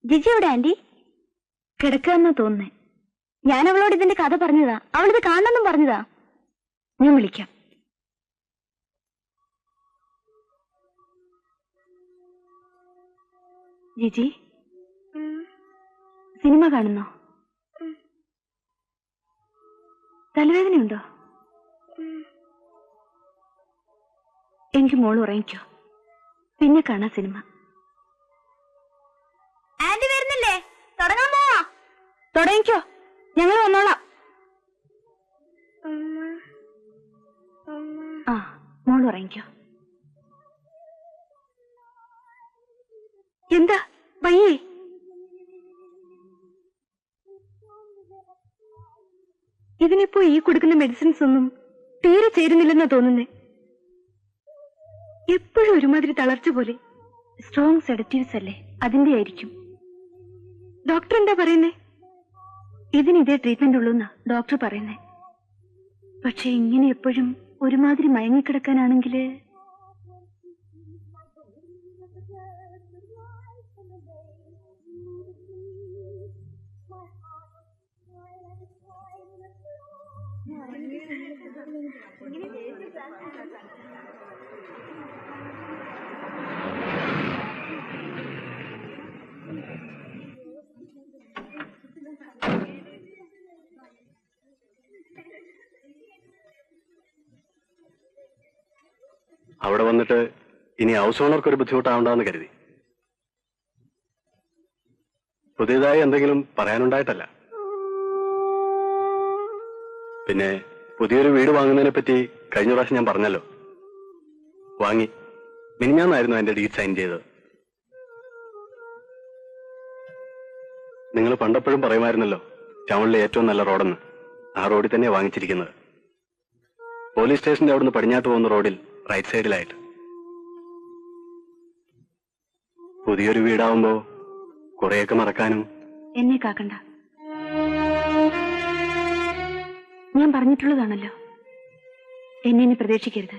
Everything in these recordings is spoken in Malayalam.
ജിജി എവിടെ ആന്റി? കിടക്കാന്നാ തോന്നുന്നേ. ഞാൻ അവളോട് ഇതിന്റെ കഥ പറഞ്ഞതാ. അവളിത് കാണണമെന്നും പറഞ്ഞതാ. ഞാൻ വിളിക്കാം. ജിജി, സിനിമ കാണുന്നോ? തലവേദനയുണ്ടോ? എനിക്ക് മോള് ഉറങ്ങിക്കോ. പിന്നെ കാണാം സിനിമ. ആന്റി വരുന്നില്ലേ? തുടങ്ങാൻ പോവാ. തുടങ്ങിക്കോ, ഞങ്ങൾ വന്നോളാം. ആ, മോള് ഉറങ്ങിക്കോ. എന്താ വയ്യേ? ഇതിനിപ്പോ ഈ കൊടുക്കുന്ന മെഡിസിൻസ് ഒന്നും തീരെ ചേരുന്നില്ലെന്നാ തോന്നുന്നേ. എപ്പോഴും ഒരുമാതിരി തളർച്ച പോലെ. സ്ട്രോങ് സെഡറ്റീവ്സ് അല്ലേ, അതിന്റെ ആയിരിക്കും. ഡോക്ടർ എന്താ പറയുന്നേ? ഇതിന് ഇതേ ട്രീറ്റ്മെന്റ് ഉള്ളൂന്നാ ഡോക്ടർ പറയുന്നേ. പക്ഷെ ഇങ്ങനെ എപ്പോഴും ഒരുമാതിരി മയങ്ങിക്കിടക്കാനാണെങ്കില് അവിടെ വന്നിട്ട് ഇനി ഹൗസ് ഓണർക്ക് ഒരു ബുദ്ധിമുട്ടാവണ്ടെന്ന് കരുതി. പുതിയതായി എന്തെങ്കിലും പറയാനുണ്ടായിട്ടല്ല. പിന്നെ പുതിയൊരു വീട് വാങ്ങുന്നതിനെ പറ്റി കഴിഞ്ഞ പ്രാവശ്യം ഞാൻ പറഞ്ഞല്ലോ. വാങ്ങി. മിനിഞ്ഞാന്നായിരുന്നു എന്റെ ഡീഡ് സൈൻ ചെയ്തത്. നിങ്ങൾ പണ്ടെപ്പോഴും പറയുമായിരുന്നല്ലോ ടൗണിലെ ഏറ്റവും നല്ല റോഡെന്ന്. ആ റോഡിൽ തന്നെയാണ് വാങ്ങിച്ചിരിക്കുന്നത്. പോലീസ് സ്റ്റേഷന്റെ അവിടുന്ന് പടിഞ്ഞാട്ട് പോകുന്ന റോഡിൽ റൈറ്റ് സൈഡിലായിട്ട്. പുതിയൊരു വീടാവുമ്പോ കുറെയൊക്കെ മറക്കാനും. എന്നെ കാക്കണ്ട. ഞാൻ പറഞ്ഞിട്ടുള്ളതാണല്ലോ, എന്നെ ഇനി പ്രതീക്ഷിക്കരുത്.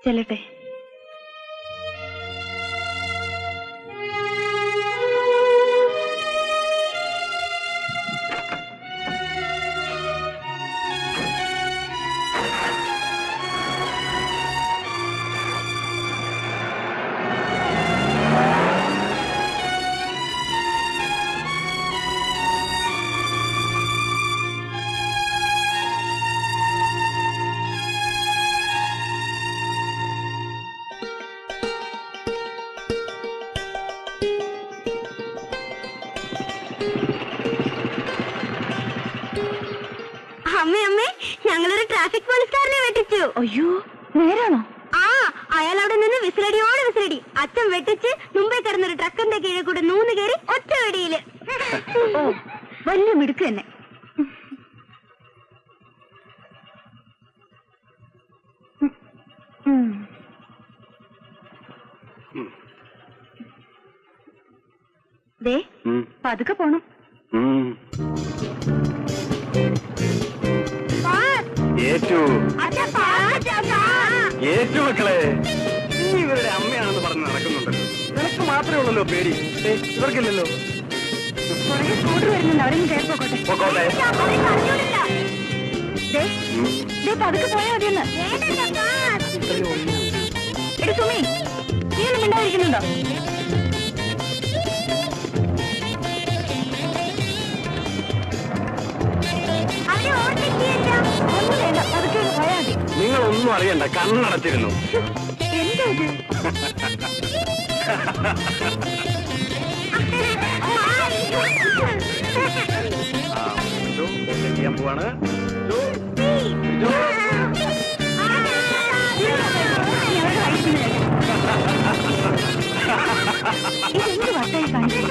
ചെല്ലട്ടെ. അമ്മേ അമ്മേ, ഞങ്ങളൊരു ട്രാഫിക് പോലീസുകാരനെ വെട്ടിച്ചു. അയ്യോ, നേരാണോ? ആ, അയാൾ അവിടെ നിന്ന് വിസിലടിയോടെ വിസിലടി. അച്ഛൻ വെട്ടിച്ച് മുമ്പേ കിടന്നൊരു ട്രക്കിന്റെ കീഴിൽ കൂടെ 3 കയറി ഒറ്റ വെടിയില്. വലിയ മിടുക്ക് തന്നെ. ദേ, പതുക്കെ പോണം. മക്കളെ, നീ ഇവരുടെ അമ്മയാണെന്ന് പറഞ്ഞ് നടക്കുന്നുണ്ടല്ലോ. നിനക്ക് മാത്രമേ ഉള്ളല്ലോ പേടി, ഇവർക്കില്ലല്ലോ. പതുക്കെ പോയാ മതിയെന്ന്. എടി സുമി, നീ ഒന്നും മിണ്ടാതിരിക്കുന്നുണ്ടോ? നിങ്ങളൊന്നും അറിയണ്ട, കണ്ണടച്ചിരുന്നു. എന്താ ഇത്? ചെയ്യാൻ പോവാണ്. ഇതെന്ത് വട്ടായി കാണിച്ചു?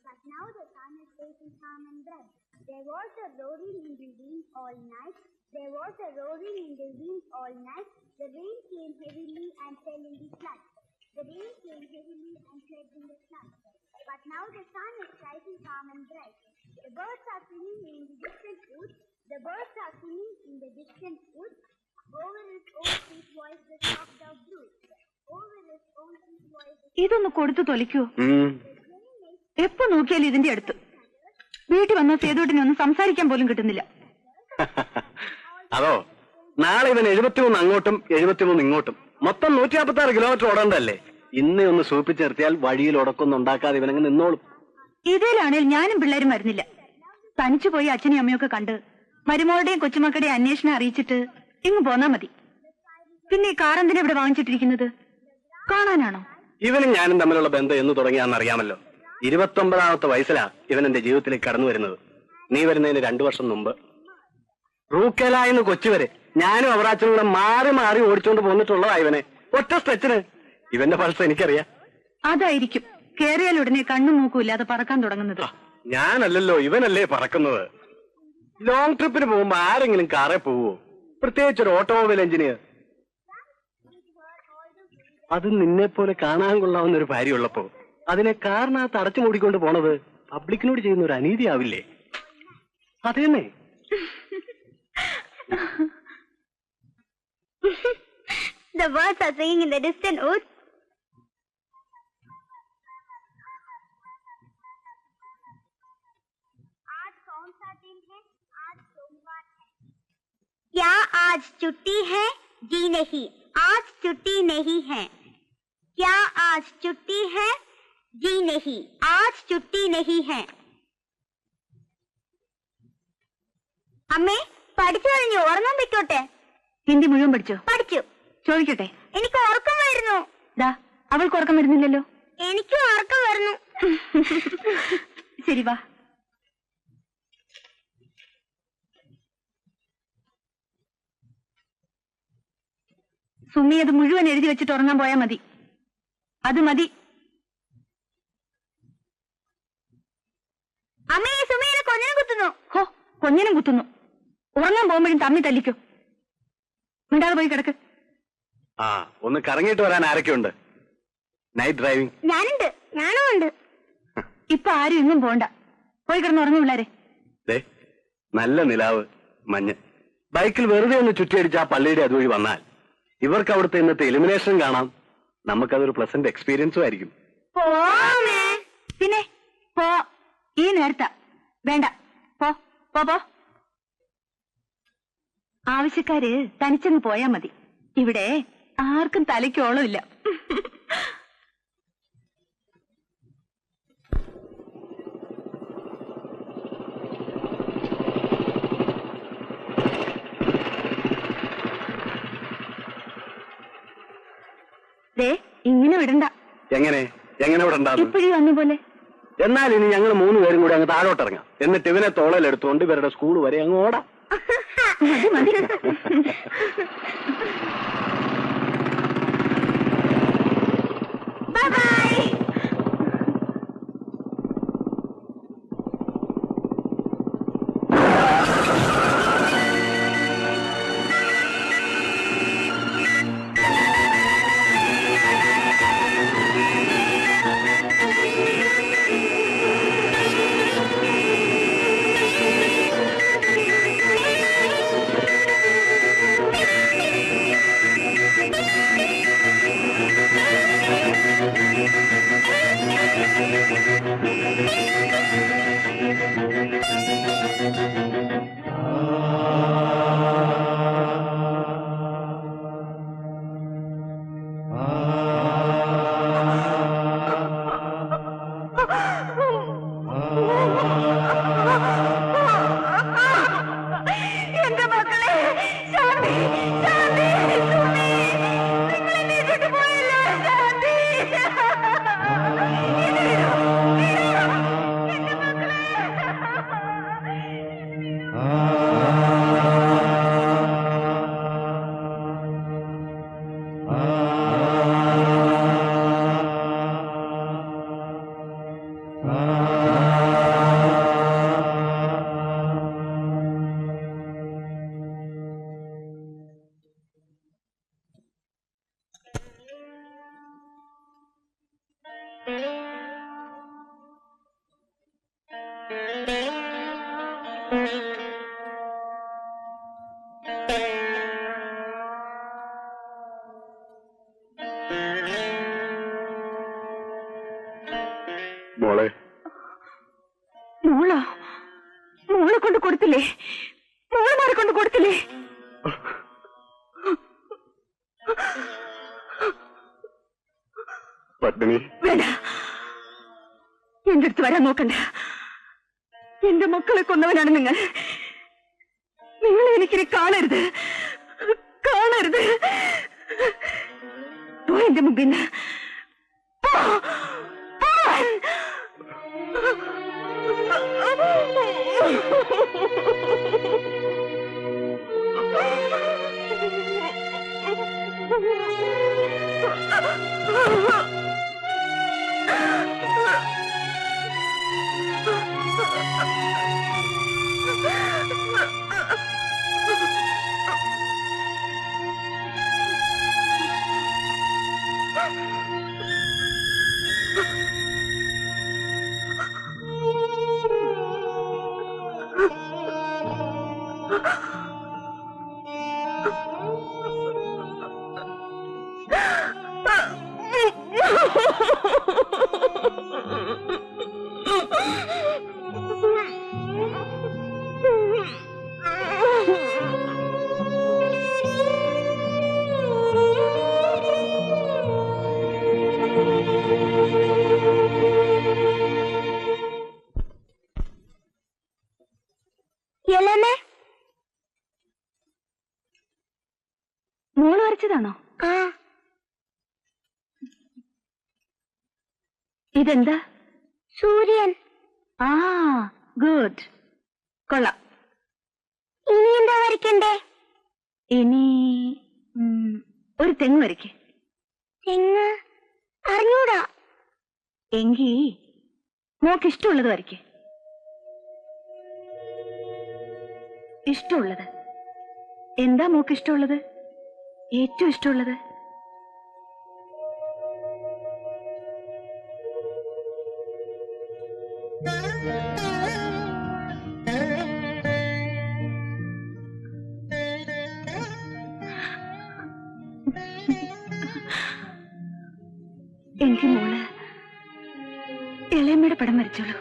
But now the sun is facing calm and bright. There was a roaring in the wind all night. There was a roaring in the wind all night. The rain came heavily and fell in the floods. The rain came heavily and fled in the floods. But now the sun is shining calm and bright. The birds are singing in the distant woods. The birds are singing in the distant woods. Over his own sweet voice the soft dove broods. Over his own sweet voice the ഇതൊന്ന് കൊടുത്തു തൊലിക്കോ? ഉം. എപ്പോ നോക്കിയാലും ഇതിന്റെ അടുത്ത്. വീട്ടിൽ വന്ന സേതുട്ടിനെ ഒന്ന് സംസാരിക്കാൻ പോലും കിട്ടുന്നില്ല. അതോ നാളെ ഇവൻ 73 അങ്ങോട്ടും 73 ഇങ്ങോട്ടും മൊത്തം 156 കിലോമീറ്റർ ഓടണ്ടല്ലേ? ഇന്ന് ഒന്ന് സൂപ്പിച്ച് നിർത്തിയാൽ വഴിയിൽ ഉടക്കൊന്നും ഉണ്ടാക്കാതെ ഇവനങ്ങ് നിന്നോളും. ഇതിലാണെങ്കിൽ ഞാനും പിള്ളേരും വരുന്നില്ല. തനിച്ചു പോയി അച്ഛനെയും അമ്മയൊക്കെ കണ്ട് മരുമോളുടെയും കൊച്ചുമക്കളുടെയും അന്വേഷണം അറിയിച്ചിട്ട് ഇങ്ങ് പോന്നാ മതി. പിന്നെ ഈ കാർ എന്തിനാ ഇവിടെ വാങ്ങിച്ചിട്ടിരിക്കുന്നത്? കാണാനാണോ? ഇവനും ഞാനും തമ്മിലുള്ള ബന്ധം എന്ന് തുടങ്ങിയാന്ന് അറിയാമല്ലോ. 29ാമത്തെ വയസ്സിലാ ഇവൻ എന്റെ ജീവിതത്തിലേക്ക് കടന്നു വരുന്നത്. നീ വരുന്നതിന് 2 വർഷം മുമ്പ്. റൂക്കേലായിന്ന് കൊച്ചി വരെ ഞാനും അവറാച്ചനും കൂടെ മാറി മാറി ഓടിച്ചോണ്ട് പോന്നിട്ടുള്ളതാ ഇവനെ. ഒറ്റ സ്ട്രെച്ചിന്. ഇവന്റെ പൾസ് എനിക്കറിയാം. അതായിരിക്കും കേറിയാൽ ഉടനെ കണ്ണും മൂക്കും ഇല്ലാതെ പറക്കാൻ തുടങ്ങുന്നത്. ഞാനല്ലല്ലോ, ഇവനല്ലേ പറക്കുന്നത്. ലോങ് ട്രിപ്പിന് പോകുമ്പോ ആരെങ്കിലും കാറേ പോവോ? പ്രത്യേകിച്ച് ഒരു ഓട്ടോമൊബൈൽ എഞ്ചിനീയർ. അത് നിന്നെ പോലെ കാണാൻ കൊള്ളാവുന്ന ഒരു ഭാര്യയുള്ളപ്പോ അതിനെ കാറിനകത്ത് അടച്ചു മൂടിക്കൊണ്ട് പോണത് പബ്ലിക്കിനോട് ചെയ്യുന്ന ഒരു അനീതിയാവില്ലേ? അതേന്നെ. The birds are singing in the distant woods. आज कौन सा दिन है? आज सोमवार है. क्या आज छुट्टी है? जी नहीं, आज छुट्टी नहीं है. क्या आज छुट्टी है? जी नहीं, आज छुट्टी नहीं है. അമ്മേ, പഠിച്ചു കഴിഞ്ഞു. ഉറങ്ങാൻ പറ്റോട്ടെ? ഹിന്ദി മുഴുവൻ പഠിച്ചോ? പഠിച്ചു. ചോദിക്കട്ടെ? എനിക്ക് ഉറക്കം വരുന്നു. ദാ അവൾക്ക് ഉറക്കം വരുന്നില്ലല്ലോ. എനിക്ക് ഉറക്കം വരുന്നു. ശരി വാ. സുമി അത് മുഴുവൻ എഴുതി വെച്ചിട്ട് ഉറങ്ങാൻ പോയാ മതി. അത് മതി. അമ്മേ, സുമേനെ കൊഞ്ഞനം കുത്തുന്നു. ഹോ, കൊഞ്ഞനം കുത്തുന്നു. ഉറങ്ങാൻ പോകുമ്പോഴും തമ്മി തല്ലിക്കോ. മിണ്ടാതെ പോയി കിടക്ക്. ആ, ഒന്ന് കറങ്ങിയിട്ട് വരാൻ ആരൊക്കെയുണ്ട്? Night driving. ഞാനുണ്ട്. ഞാനും ഉണ്ട്. ഇപ്പൊ ആരും എങ്ങും പോണ്ട. പോയി കിടന്ന് ഉറങ്ങും പിള്ളേരെ. നല്ല നിലാവ്, മഞ്ഞ്. ബൈക്കിൽ വെറുതെ ഒന്ന് ചുറ്റിയടിച്ച് ആ പള്ളിയുടെ അതുവഴി വന്നാൽ ഇവർക്ക് അവിടുത്തെ ഇന്നത്തെ എലിമിനേഷൻ കാണാം. നമുക്കതൊരു പ്ലസന്റ് എക്സ്പീരിയൻസും ആയിരിക്കും. പിന്നെ പോ. ഈ നേരത്താ വേണ്ട. പോ പോ പോ. ആവശ്യക്കാര് തനിച്ചങ്ങ് പോയാ മതി. ഇവിടെ ആർക്കും തലയ്ക്കോളമില്ല. ഇങ്ങനെ വിടണ്ട. എങ്ങനെ എങ്ങനെ വിടണ്ട? ഇപ്പോഴീ വന്ന പോലെ. എന്നാൽ ഇനി ഞങ്ങൾ 3 പേരും കൂടി അങ്ങ് താഴോട്ടിറങ്ങാം. എന്നിട്ട് ഇവനെ തോളയിലെടുത്തുകൊണ്ട് ഇവരുടെ സ്കൂൾ വരെ അങ്ങ് ഓടാം. മതി മതി. മോളെ മോളെ കൊണ്ട് കൊടുത്തില്ലേ? മോളമാരെ കൊണ്ട് കൊടുത്തില്ലേ? പത്മിനി, വേണ്ട, എന്റെ അടുത്ത് വരാൻ നോക്കണ്ട. എന്റെ മക്കളെ കൊന്നവനാണ് നിങ്ങൾ. നിങ്ങൾ എനിക്കിനി കാണരുത്. പോ എന്റെ മുമ്പിൽ നിന്ന്. മോള് വരച്ചതാണോ? ഇതെന്താ? സൂര്യൻ. ആ, ഗുഡ്, കൊള്ളാം. ഇനി എന്താ വരയ്ക്കണ്ടേ? ഇനി ഒരു തെങ്ങ് വരയ്ക്ക്. തെങ്ങ് അറിഞ്ഞൂടാ. എങ്കി മോക്ക് ഇഷ്ടമുള്ളത് വരയ്ക്ക്. ഇഷ്ടമുള്ളത് എന്താ? മോക്ക് ഇഷ്ടമുള്ളത്, ഏറ്റവും ഇഷ്ടമുള്ളത്? എനിക്ക് മോള് ഇളയമ്മയുടെ പടം വരച്ചോളൂ.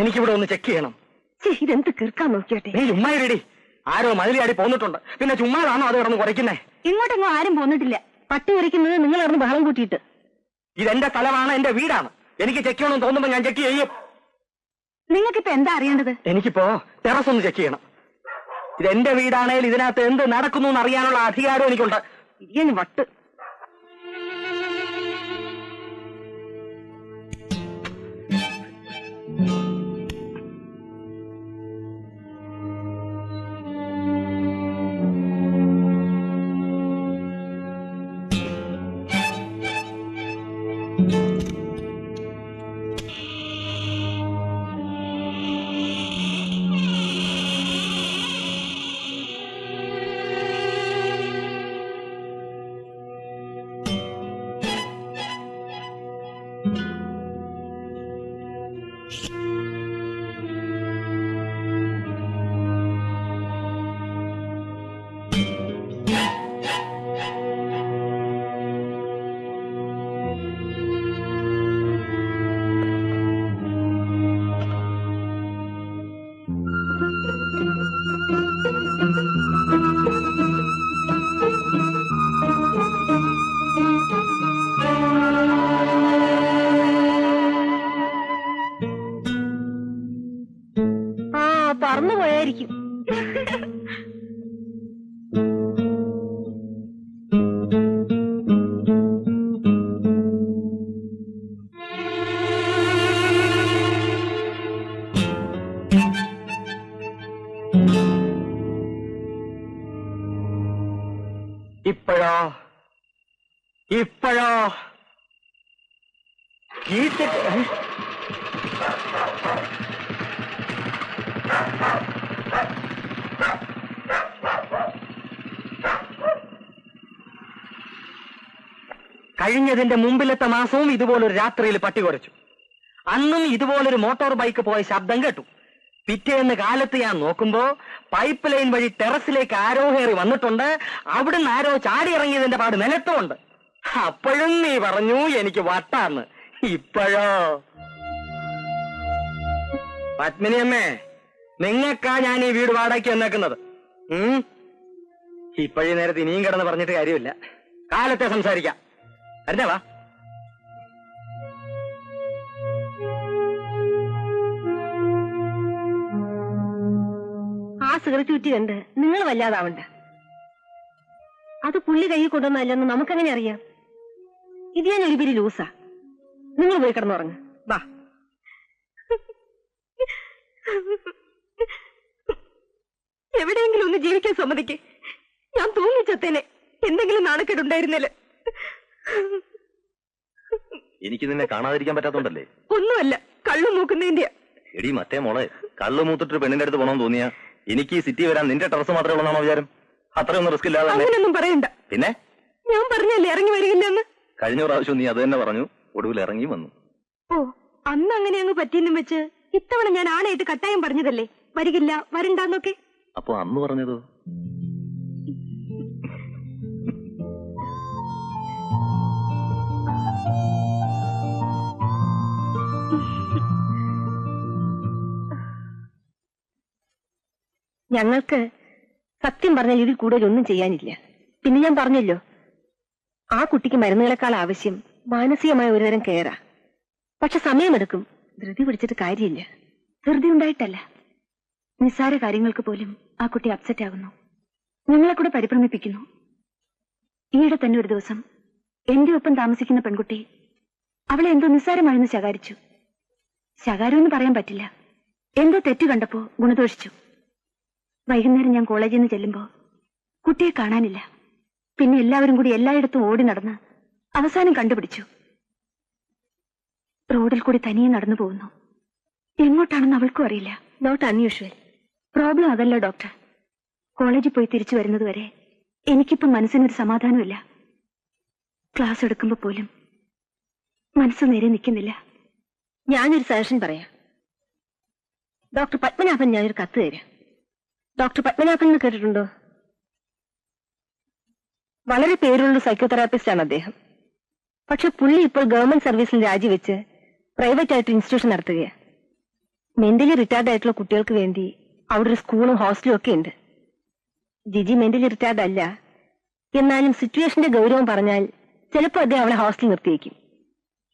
എനിക്കിവിടെ ഒന്ന് ചെക്ക് ചെയ്യണം. ഇതെന്ത് കീർക്കാൻ നോക്കിയാട്ടെ. നീ ചുമ്മാ ഇരടി. ആരോ മതിലിയാടി പോന്നിട്ടുണ്ട്. പിന്നെ ചുമ്മാതാണോ അത് കിടന്ന് കുറയ്ക്കുന്നേ? ഇങ്ങോട്ടെങ്ങോ ആരും പോന്നിട്ടില്ല. പട്ടി ഉരയ്ക്കുന്നത് നിങ്ങൾ കിടന്ന് ബഹളം കൂട്ടിയിട്ട്. ഇതെന്റെ സ്ഥലമാണ്, എന്റെ വീടാണ്. എനിക്ക് ചെക്ക് ചെയ്യണമെന്ന് തോന്നുമ്പോ ഞാൻ ചെക്ക് ചെയ്യും. നിങ്ങൾക്കിപ്പോ എന്താ അറിയേണ്ടത്? എനിക്കിപ്പോ ടെറസ് ഒന്ന് ചെക്ക് ചെയ്യണം. ഇതെന്റെ വീടാണെങ്കിൽ ഇതിനകത്ത് എന്ത് നടക്കുന്നു എന്ന് അറിയാനുള്ള അധികാരം എനിക്കുണ്ട്. ഇനി വട്ട്. കഴിഞ്ഞതിന്റെ മുമ്പിലത്തെ മാസവും ഇതുപോലൊരു രാത്രിയിൽ പട്ടി കുരച്ചു. അന്നും ഇതുപോലൊരു മോട്ടോർ ബൈക്ക് പോയ ശബ്ദം കേട്ടു. പിറ്റേന്ന് കാലത്ത് ഞാൻ നോക്കുമ്പോ പൈപ്പ് ലൈൻ വഴി ടെറസിലേക്ക് ആരോ കയറി വന്നിട്ടുണ്ട്. അവിടുന്ന് ആരോ ചാടി ഇറങ്ങിയതിന്റെ പാട് നിലത്തുമുണ്ട്. അപ്പോഴും നീ പറഞ്ഞു എനിക്ക് വട്ടാന്ന്. ഇപ്പോഴോ? പത്മിനിയമ്മേ, നിങ്ങൾക്കാ ഞാൻ ഈ വീട് വാടകയ്ക്ക് വന്നേക്കുന്നത്. ഇപ്പോഴീ നേരത്തെ ഇനിയും കിടന്ന് പറഞ്ഞിട്ട് കാര്യമില്ല. കാലത്തെ സംസാരിക്കാം. അല്ലേ വാ. ആ സിഗരറ്റ് കുറ്റി കണ്ട് നിങ്ങൾ വല്ലാതാവണ്ട. അത് പുള്ളി കൈ കൊണ്ടുവന്നല്ലെന്ന് നമുക്കെങ്ങനെ അറിയാം? ഇത് ഞാൻ ഒരു പിരി ലൂസാ. നിങ്ങൾ പോയി കിടന്നുറങ്ങ. വാ. എവിടെയെങ്കിലും ഒന്ന് ജീവിക്കാൻ സമ്മതിക്ക്. ഞാൻ തൂങ്ങിച്ചത്തേനെ. എന്തെങ്കിലും നാണക്കേടുണ്ടായിരുന്നല്ലേ? എനിക്ക് നിന്നെ കാണാതിരിക്കാൻ പറ്റാത്തോണ്ടല്ലേ? ഒന്നുമല്ല, കള്ളു മൂക്കുന്നതിന്റെ. എടി മറ്റേ മോളെ, കള്ളു മൂത്തിട്ടൊരു പെണ്ണിന്റെ അടുത്ത് പോകണമെന്ന് തോന്നിയാ എനിക്ക് ഈ സിറ്റി വരാൻ നിന്റെ ടെറസ് മാത്രമേ ഉള്ളതാണോ വിചാരം? അത്രയൊന്നും റിസ്ക് ഇല്ലാതെ. അങ്ങനെയൊന്നും പറയണ്ട. പിന്നെ ഞാൻ പറഞ്ഞല്ലേ ഇറങ്ങി വരികില്ലെന്ന്. കഴിഞ്ഞ പ്രാവശ്യം നീ അത് തന്നെ പറഞ്ഞു, ഒടുവിൽ ഇറങ്ങി വന്നു. ഓ, അന്ന് അങ്ങനെ അങ്ങ് പറ്റിയെന്നും വെച്ച് ഇത്തവണ ഞാൻ ആണായിട്ട് കട്ടായം പറഞ്ഞതല്ലേ വരികില്ല വരണ്ടെന്നൊക്കെ. അപ്പൊ അന്ന് പറഞ്ഞതോ? ഞങ്ങൾക്ക് സത്യം പറഞ്ഞാൽ ഇതിൽ കൂടുതൽ ഒന്നും ചെയ്യാനില്ല. പിന്നെ ഞാൻ പറഞ്ഞല്ലോ, ആ കുട്ടിക്ക് മരുന്നുകളെക്കാൾ ആവശ്യം മാനസികമായ ഒരുതരം കെയറാ. പക്ഷെ സമയമെടുക്കും. ധൃതി പിടിച്ചിട്ട് കാര്യമില്ല. ധൃതി ഉണ്ടായിട്ടല്ല, നിസ്സാര കാര്യങ്ങൾക്ക് പോലും ആ കുട്ടി അപ്സെറ്റ് ആകുന്നു. ഞങ്ങളെ കൂടെ പരിഭ്രമിപ്പിക്കുന്നു. ഈയിടെ തന്നെ ഒരു ദിവസം എന്റെ ഒപ്പം താമസിക്കുന്ന പെൺകുട്ടി അവളെ എന്തോ നിസ്സാരമാണെന്ന് ശകാരിച്ചു. ശകാരമെന്ന് പറയാൻ പറ്റില്ല, എന്തോ തെറ്റ് കണ്ടപ്പോ ഗുണദോഷിച്ചു. വൈകുന്നേരം ഞാൻ കോളേജിൽ നിന്ന് ചെല്ലുമ്പോ കുട്ടിയെ കാണാനില്ല. പിന്നെ എല്ലാവരും കൂടി എല്ലായിടത്തും ഓടി നടന്ന് അവസാനം കണ്ടുപിടിച്ചു. റോഡിൽ കൂടി തനിയെ നടന്നു പോകുന്നു. എങ്ങോട്ടാണെന്ന് അവൾക്കും അറിയില്ല. Not unusual. പ്രോബ്ലം അതല്ല ഡോക്ടർ. കോളേജിൽ പോയി തിരിച്ചു വരുന്നതുവരെ എനിക്കിപ്പം മനസ്സിനൊരു സമാധാനമില്ല. ക്ലാസ് എടുക്കുമ്പോ പോലും മനസ്സ് നേരെ നിൽക്കുന്നില്ല. ഞാനൊരു സജഷൻ പറയാം. ഡോക്ടർ പത്മനാഭൻ ഞാനൊരു കത്ത് തരാം. ഡോക്ടർ പത്മനാഭൻ എന്ന് കേട്ടിട്ടുണ്ടോ? വളരെ പേരുള്ള സൈക്കോതെറാപ്പിസ്റ്റ് ആണ് അദ്ദേഹം. പക്ഷെ പുള്ളി ഇപ്പോൾ ഗവൺമെന്റ് സർവീസിൽ രാജിവെച്ച് പ്രൈവറ്റ് ആയിട്ട് ഇൻസ്റ്റിറ്റ്യൂഷൻ നടത്തുകയാണ്. മെന്റലി റിട്ടയർഡ് ആയിട്ടുള്ള കുട്ടികൾക്ക് വേണ്ടി അവിടെ ഒരു സ്കൂളും ഹോസ്റ്റലും ഒക്കെ ഉണ്ട്. ജിജി മെന്റലി റിട്ടയർഡ് അല്ല, എന്നാലും സിറ്റുവേഷന്റെ ഗൗരവം പറഞ്ഞാൽ ചിലപ്പോൾ അദ്ദേഹം അവളെ ഹോസ്റ്റലിൽ നിർത്തിയേക്കും.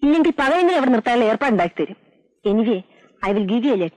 ഇല്ലെങ്കിൽ പകയെങ്കിലും അവിടെ നിർത്താനുള്ള ഏർപ്പാടുണ്ടാക്കി തരും. Anyway, I will give you A letter.